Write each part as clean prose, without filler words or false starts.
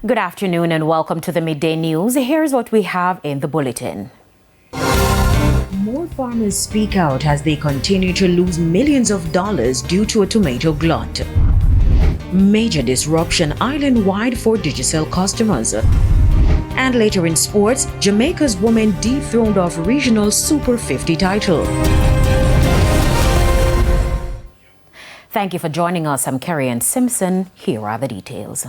Good afternoon and welcome to the Midday News. Here's what we have in the bulletin. More farmers speak out as they continue to lose millions of dollars due to a tomato glut. Major disruption island-wide for Digicel customers. And later in sports, Jamaica's women dethroned off regional Super 50 title. Thank you for joining us. I'm Kerry-Ann Simpson. Here are the details.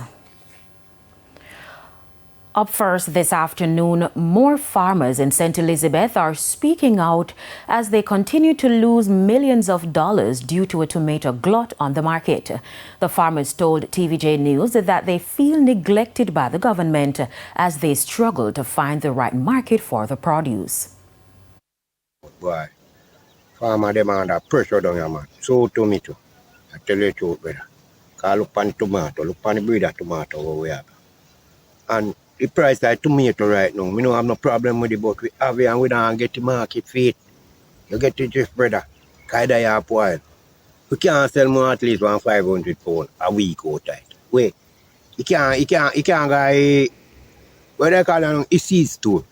Up first this afternoon, more farmers in St. Elizabeth are speaking out as they continue to lose millions of dollars due to a tomato glut on the market. The farmers told TVJ News that they feel neglected by the government as they struggle to find the right market for the produce. Boy, farmer them under pressure down here, man. So tomato. I tell you the truth, brother. Cause look on tomato, look on the breed of tomato what we have. And the price of tomato right now, we don't have no problem with it, but we have it and we don't get the market for it. You get the drift, brother. Kaida you have oil. We can't sell more at least 500 pounds a week outside. Wait, you can't go what they call it, a seed store.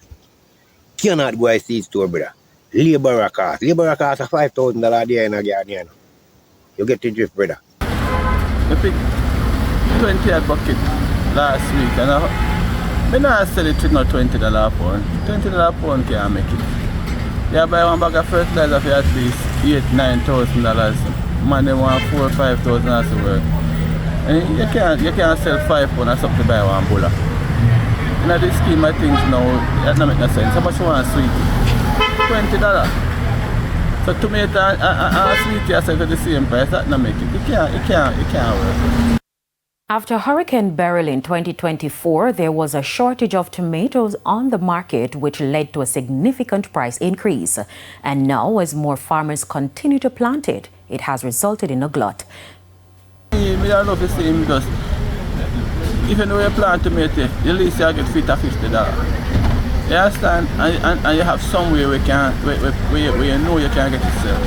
Cannot go a seed store, brother. Labor cost. Labor cost of $5,000 there in a garden. You get the drift, brother. I picked 20 bucket last week and I not sell it with no $20 pound. $20 pound can't make it. You buy one bag of fertilizer for at least $8,000-9,000. Man, they want $4,000 or $5,000 as work. And you can't sell 5 pounds or something to buy one bulla. In this scheme of things now, that don't make no sense. How much you want sweet? $20. So tomato and sweetie are the same price. That don't make it. It can't work. After Hurricane Beryl in 2024, there was a shortage of tomatoes on the market, which led to a significant price increase. And now, as more farmers continue to plant it, it has resulted in a glut. I love the same because even though you plant tomato, at least you get $50. You understand? And you have somewhere where you know you can get it sell.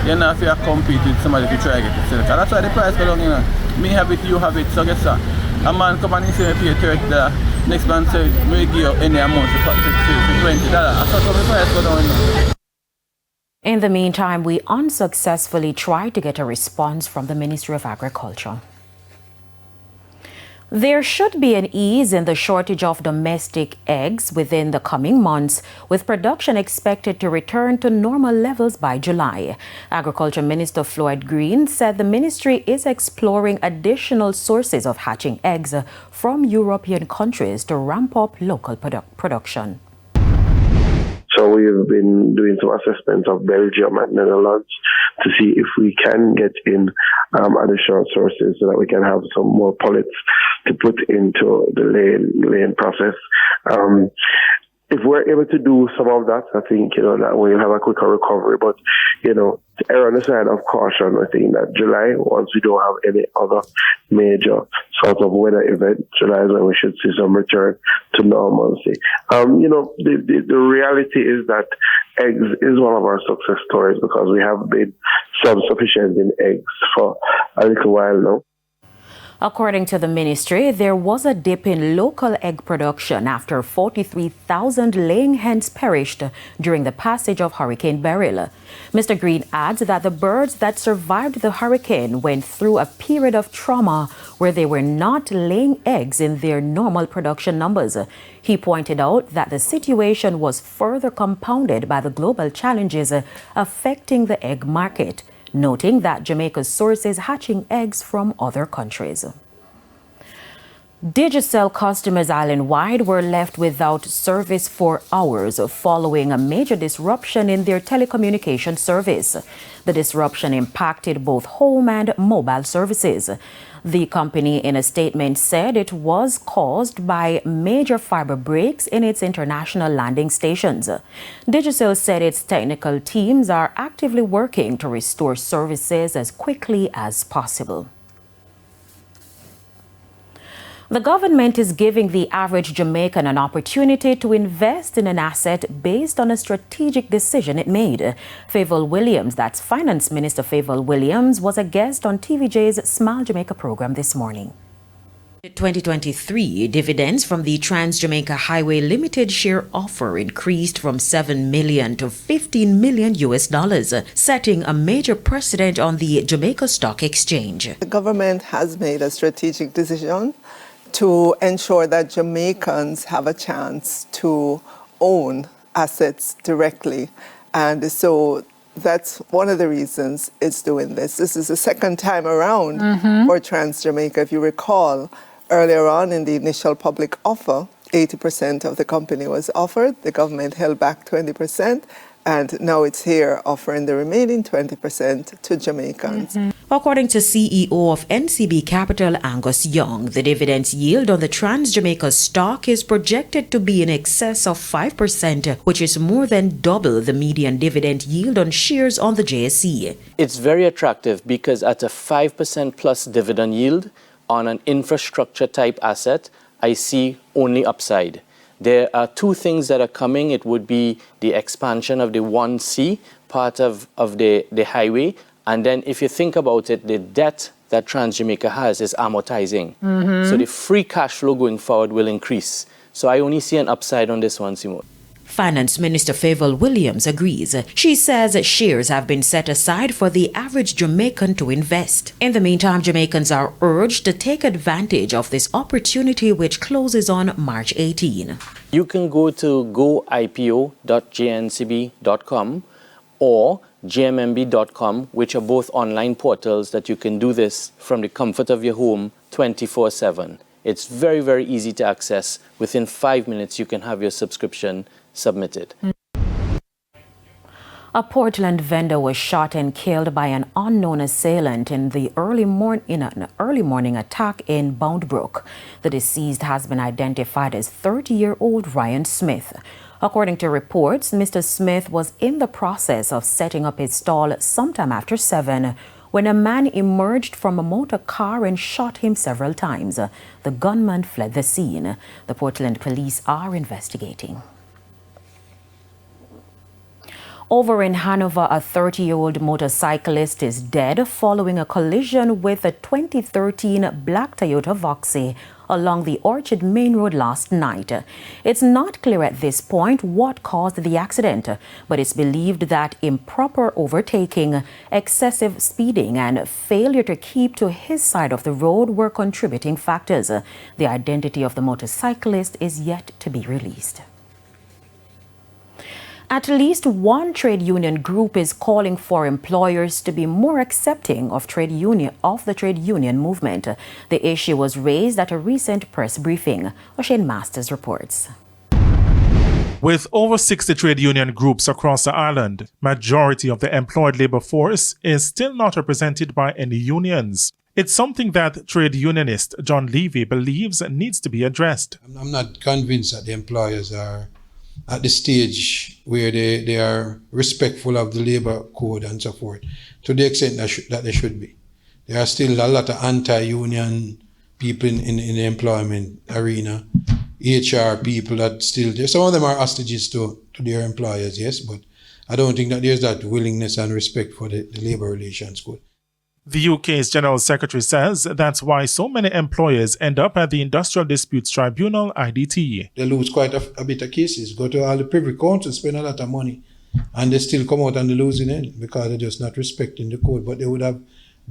You know if you compete with somebody to try to get it sell. That's why the price go down, you know. Me have it, you have it, so guess what? A man come and he say me pay $30. Next man say we give you any amount for $20. That's how the price go down. In the meantime, we unsuccessfully tried to get a response from the Ministry of Agriculture. There should be an ease in the shortage of domestic eggs within the coming months, with production expected to return to normal levels by July. Agriculture Minister Floyd Green said the ministry is exploring additional sources of hatching eggs from European countries to ramp up local production. So we've been doing some assessments of Belgium and Netherlands to see if we can get in additional sources so that we can have some more pullets to put into the laying process. If we're able to do some of that, I think, that we'll have a quicker recovery. But, to err on the side of caution, I think that July, once we don't have any other major sort of weather event, July is when we should see some return to normalcy. The reality is that eggs is one of our success stories because we have been self-sufficient in eggs for a little while now. According to the ministry, there was a dip in local egg production after 43,000 laying hens perished during the passage of Hurricane Beryl. Mr. Green adds that the birds that survived the hurricane went through a period of trauma where they were not laying eggs in their normal production numbers. He pointed out that the situation was further compounded by the global challenges affecting the egg market, noting that Jamaica sources hatching eggs from other countries. Digicel customers island-wide were left without service for hours following a major disruption in their telecommunication service. The disruption impacted both home and mobile services. The company, in a statement, said it was caused by major fiber breaks in its international landing stations. Digicel said its technical teams are actively working to restore services as quickly as possible. The government is giving the average Jamaican an opportunity to invest in an asset based on a strategic decision it made. Favour Williams, that's Finance Minister Favour Williams, was a guest on TVJ's Smile Jamaica program this morning. 2023 dividends from the Trans-Jamaica Highway Limited share offer increased from 7 million to 15 million US dollars, setting a major precedent on the Jamaica Stock Exchange. The government has made a strategic decision to ensure that Jamaicans have a chance to own assets directly. And so that's one of the reasons it's doing this. This is the second time around for Trans-Jamaica. If you recall, earlier on in the initial public offer, 80% of the company was offered. The government held back 20%. And now it's here offering the remaining 20% to Jamaicans. According to CEO of NCB Capital Angus Young, the dividends yield on the Trans-Jamaica stock is projected to be in excess of 5%, which is more than double the median dividend yield on shares on the JSE. It's very attractive because at a 5% plus dividend yield on an infrastructure type asset, I see only upside. There are two things that are coming. It would be the expansion of the 1C part of the highway. And then if you think about it, the debt that Trans-Jamaica has is amortizing. So the free cash flow going forward will increase. So I only see an upside on this one, Simone. Finance Minister Favour Williams agrees. She says shares have been set aside for the average Jamaican to invest. In the meantime, Jamaicans are urged to take advantage of this opportunity, which closes on March 18. You can go to goipo.jncb.com or gmmb.com, which are both online portals that you can do this from the comfort of your home 24/7. It's very, very easy to access. Within 5 minutes, you can have your subscription submitted. A Portland vendor was shot and killed by an unknown assailant in an early morning attack in Boundbrook. The deceased has been identified as 30-year-old Ryan Smith. According to reports, Mr. Smith was in the process of setting up his stall sometime after 7 when a man emerged from a motor car and shot him several times. The gunman fled the scene. The Portland police are investigating. Over in Hanover, a 30-year-old motorcyclist is dead following a collision with a 2013 black Toyota Voxy along the Orchard Main Road last night. It's not clear at this point what caused the accident, but it's believed that improper overtaking, excessive speeding, and failure to keep to his side of the road were contributing factors. The identity of the motorcyclist is yet to be released. At least one trade union group is calling for employers to be more accepting of the trade union movement. The issue was raised at a recent press briefing. O'Shane Masters reports. With over 60 trade union groups across the island, majority of the employed labor force is still not represented by any unions. It's something that trade unionist John Levy believes needs to be addressed. I'm not convinced that the employers are at the stage where they are respectful of the labor code and so forth, to the extent that they should be. There are still a lot of anti-union people in the employment arena, HR people that still there. Some of them are hostages to their employers, yes, but I don't think that there's that willingness and respect for the labor relations code. The UK's General Secretary says that's why so many employers end up at the Industrial Disputes Tribunal, IDT. They lose quite a bit of cases, go to all the privy councils, spend a lot of money, and they still come out on the losing end because they're just not respecting the code. But they would have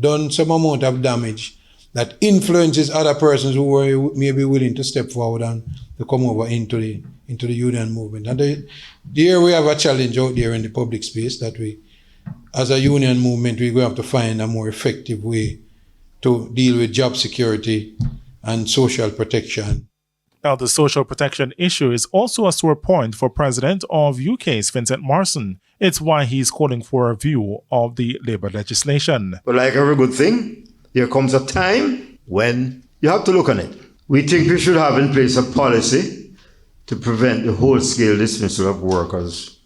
done some amount of damage that influences other persons who were maybe willing to step forward and to come over into the union movement. And here we have a challenge out there in the public space that we, as a union movement, we're going to have to find a more effective way to deal with job security and social protection. Now, the social protection issue is also a sore point for President of UK's Vincent Morrison. It's why he's calling for a review of the labour legislation. But like every good thing, there comes a time when you have to look on it. We think we should have in place a policy to prevent the whole-scale dismissal of workers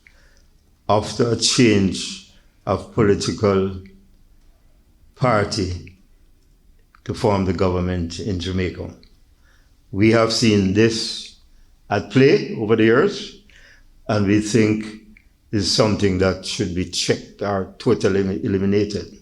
after a change of political party to form the government in Jamaica. We have seen this at play over the years, and we think this is something that should be checked or totally eliminated.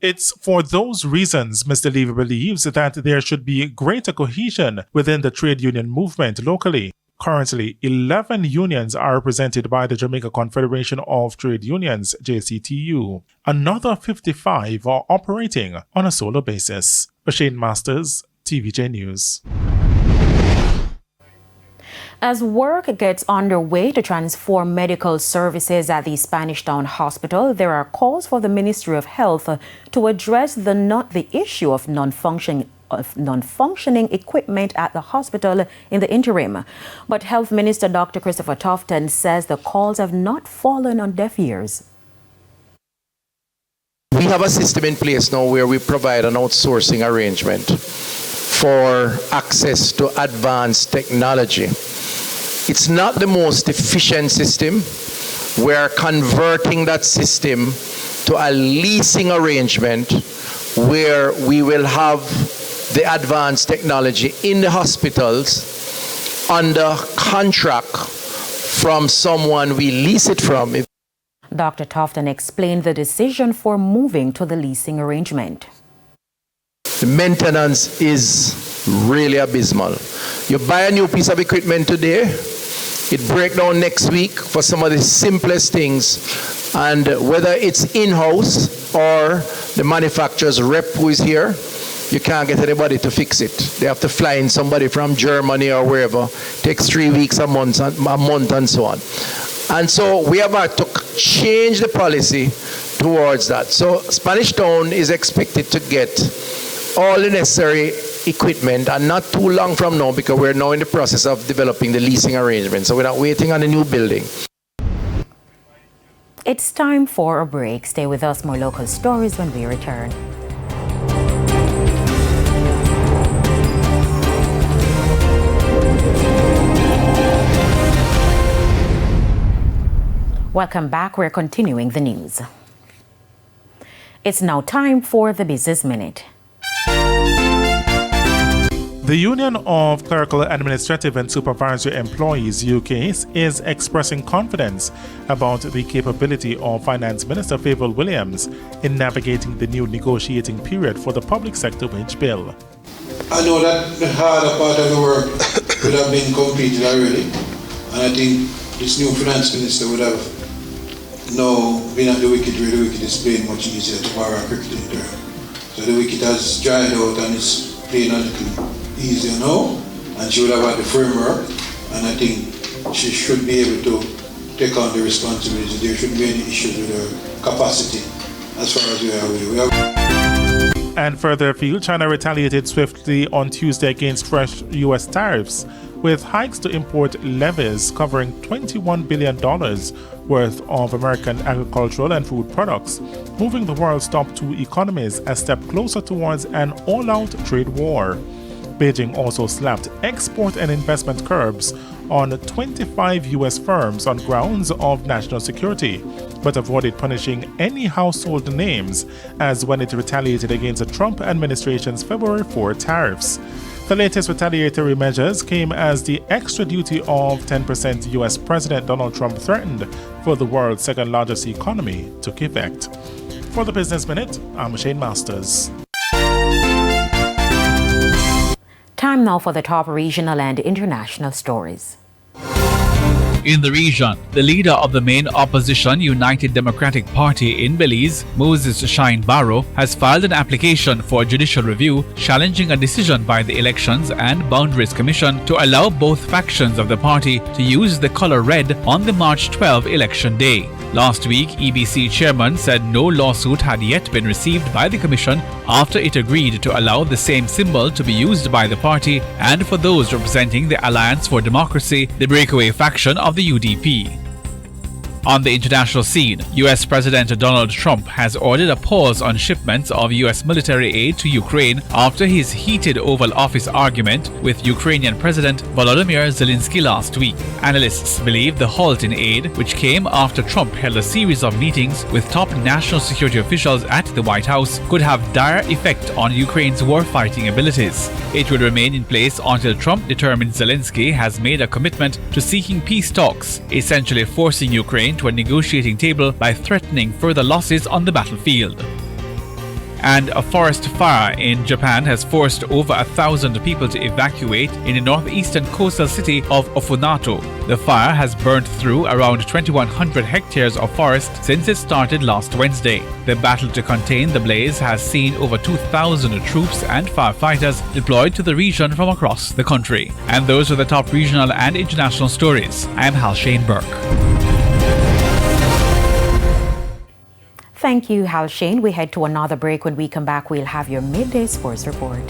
It's for those reasons Mr. Levy believes that there should be greater cohesion within the trade union movement locally. Currently, 11 unions are represented by the Jamaica Confederation of Trade Unions, JCTU. Another 55 are operating on a solo basis. Shane Masters, TVJ News. As work gets underway to transform medical services at the Spanish Town Hospital, there are calls for the Ministry of Health to address the issue of non-functioning equipment at the hospital in the interim. But Health Minister Dr. Christopher Tofton says the calls have not fallen on deaf ears. We have a system in place now where we provide an outsourcing arrangement for access to advanced technology. It's not the most efficient system. We're converting that system to a leasing arrangement where we will have the advanced technology in the hospitals under contract from someone we lease it from. Dr. Tofton explained the decision for moving to the leasing arrangement. The maintenance is really abysmal. You buy a new piece of equipment today, it breaks down next week for some of the simplest things, and whether it's in-house or the manufacturer's rep who is here, you can't get anybody to fix it. They have to fly in somebody from Germany or wherever. It takes 3 weeks, a month and so on. And so we have had to change the policy towards that. So Spanish Town is expected to get all the necessary equipment, and not too long from now, because we're now in the process of developing the leasing arrangement. So we're not waiting on a new building. It's time for a break. Stay with us, more local stories when we return. Welcome back. We're continuing the news. It's now time for the Business Minute. The Union of Clerical, Administrative and Supervisory Employees UK is expressing confidence about the capability of Finance Minister Favour Williams in navigating the new negotiating period for the public sector wage bill. I know that the harder part of the work would have been completed already, and I think this new Finance Minister would have now been at the wicket where the wicket is playing much easier to borrow a cricket term. So the wicket has dried out and is playing a little easier now, and she would have had the framework, and I think she should be able to take on the responsibility. There shouldn't be any issues with her capacity as far as we are aware. And further afield, China retaliated swiftly on Tuesday against fresh U.S. tariffs, with hikes to import levies covering $21 billion worth of American agricultural and food products, moving the world's top two economies a step closer towards an all-out trade war. Beijing also slapped export and investment curbs on 25 U.S. firms on grounds of national security, but avoided punishing any household names as when it retaliated against the Trump administration's February 4 tariffs. The latest retaliatory measures came as the extra duty of 10% U.S. President Donald Trump threatened for the world's second largest economy took effect. For the Business Minute, I'm Shane Masters. Time now for the top regional and international stories. In the region, the leader of the main opposition United Democratic Party in Belize, Moses Shine Barrow, has filed an application for judicial review challenging a decision by the Elections and Boundaries Commission to allow both factions of the party to use the color red on the March 12 election day. Last week, EBC chairman said no lawsuit had yet been received by the commission after it agreed to allow the same symbol to be used by the party and for those representing the Alliance for Democracy, the breakaway faction of the UDP. On the international scene, US President Donald Trump has ordered a pause on shipments of US military aid to Ukraine after his heated Oval Office argument with Ukrainian President Volodymyr Zelensky last week. Analysts believe the halt in aid, which came after Trump held a series of meetings with top national security officials at the White House, could have dire effect on Ukraine's warfighting abilities. It would remain in place until Trump determines Zelensky has made a commitment to seeking peace talks, essentially forcing Ukraine to a negotiating table by threatening further losses on the battlefield. And a forest fire in Japan has forced over 1,000 people to evacuate in the northeastern coastal city of Ofunato. The fire has burnt through around 2,100 hectares of forest since it started last Wednesday. The battle to contain the blaze has seen over 2,000 troops and firefighters deployed to the region from across the country. And those are the top regional and international stories. I'm Hal Shane Burke. Thank you, Hal Shane. We head to another break. When we come back, we'll have your midday sports report.